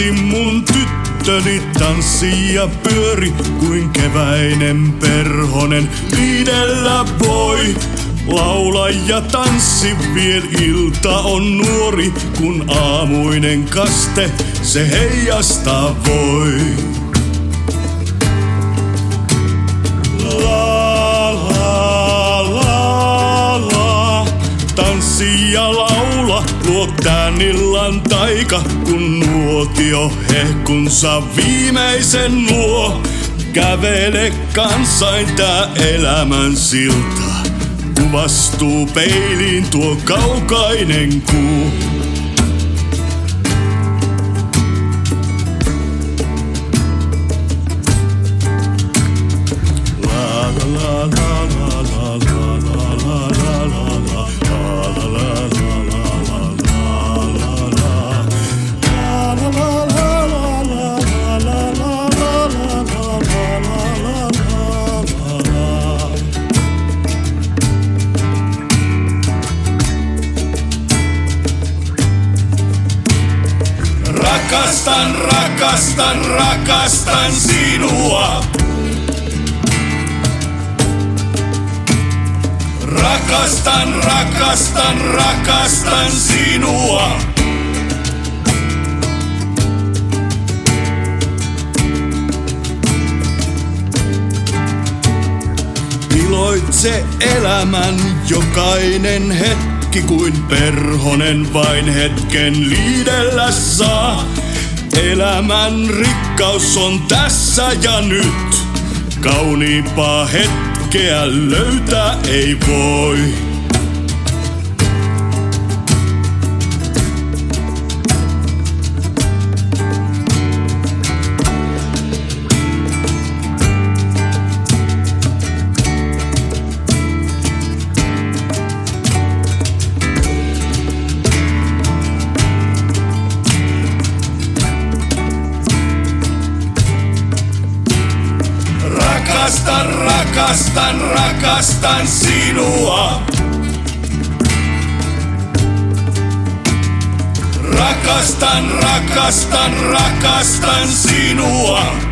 tanssi mun tyttöni, tanssi ja pyöri kuin keväinen perhonen. Liidellä voi laula ja tanssi, viel ilta on nuori, kun aamuinen kaste se heijastaa voi. La la la la, tanssi ja laula, luo tän illan taika, kun nuotio hehkunsa viimeisen luo. Kävele kansain tää elämän silta, kuvastuu peiliin tuo kaukainen kuu. Rakastan, rakastan, rakastan sinua. Rakastan, rakastan, rakastan sinua. Iloitse elämän jokainen hetki, kuin perhonen vain hetken liidellä saa. Elämän rikkaus on tässä ja nyt, kauniimpaa hetkeä löytää ei voi. Rakastan, rakastan, rakastan sinua. Rakastan, rakastan, rakastan sinua.